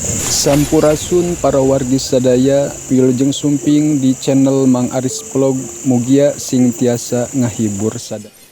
Sampurasun para wargi sadaya wilujeng sumping di channel Mang Aris Vlog mugia sing tiasa ngahibur sadaya.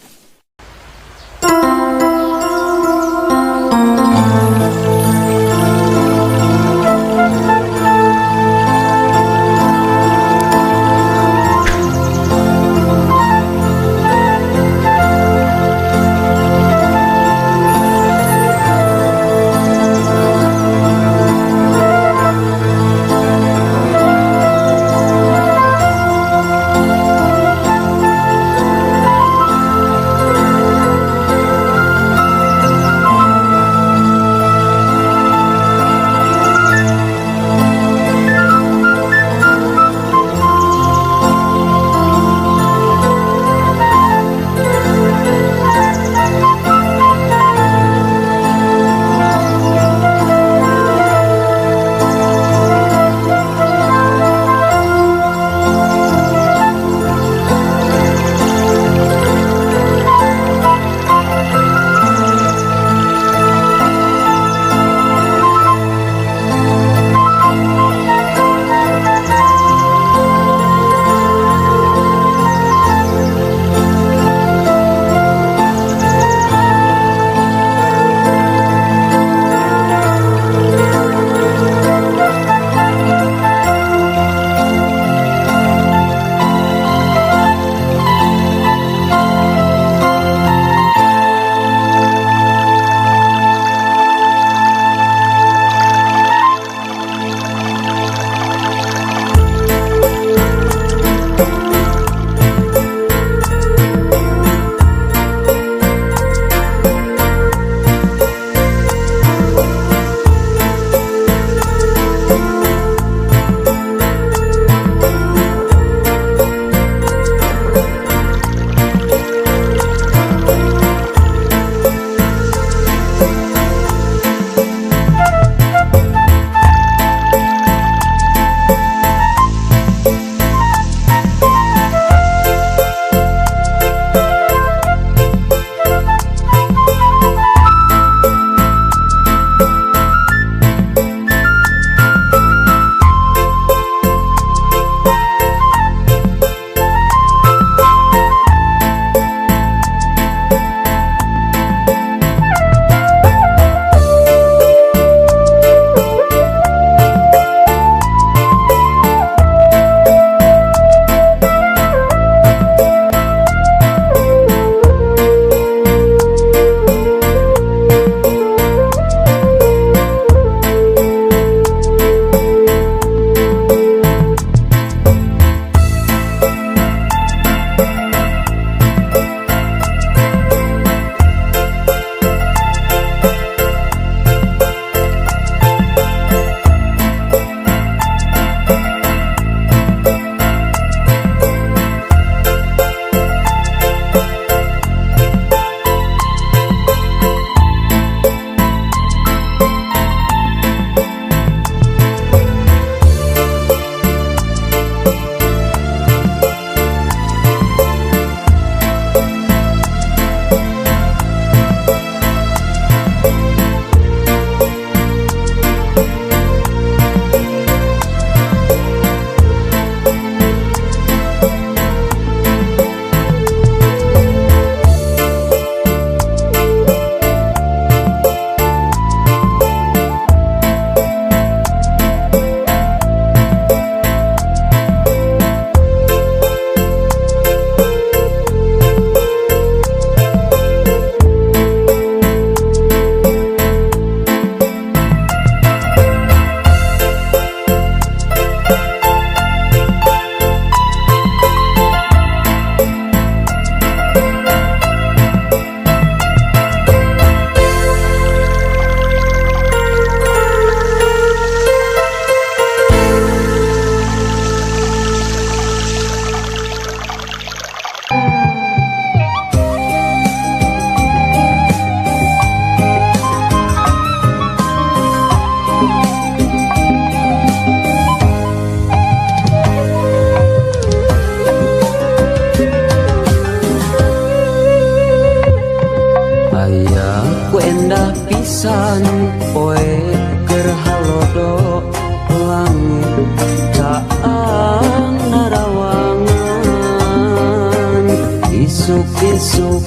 isuk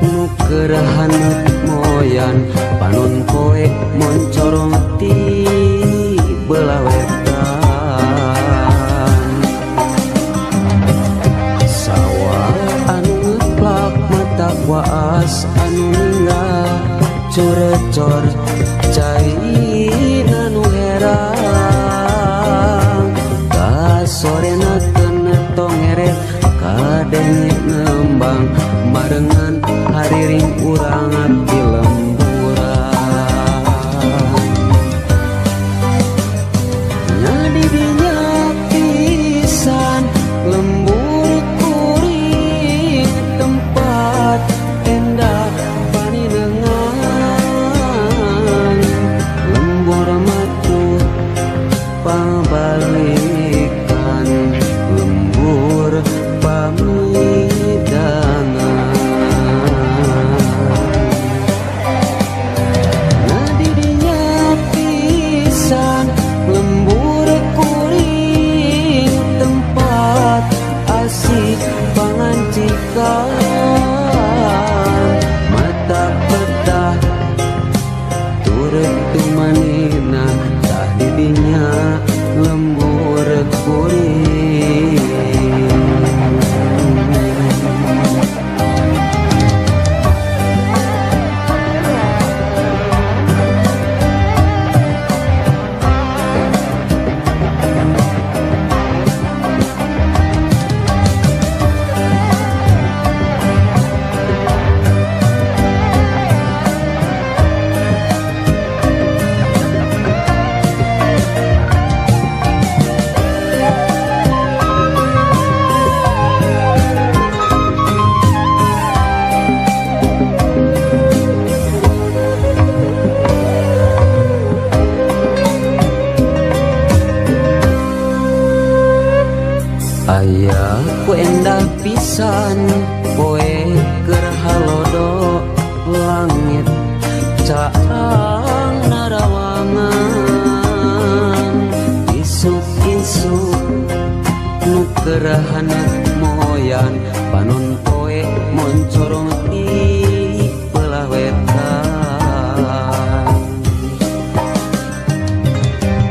nukerhan moyan panon poe moncorong ti belah wetan sawah anu ngeplak mata kuas anu ninggal curecor cai nanu herang ka sorena kena tongeret kadenge ngembang marengan hariring urang abdi lemburan nyadi dinya pisan lembur kuring tempat endah paninengan lembur matur pabalikan lembur pamidangan nadi dinya pisan lembur kuring tempat asik pangancikan mata petah turut tumanina tah didinya lembur kuring aya ku endah pisan poe keur halodo langit caang narawangan isuk-isuk nu kerahan moyan panon poe moncorong ti belah wetan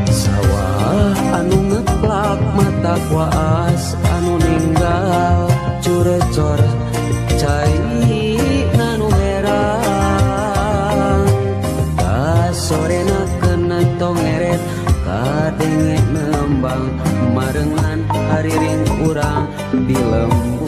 sawah anu ngeplak mata kuas anu ninggal curecor cai nanu herang ka sorena kena tongeret kadenge nembang marengan hariring urang di lembur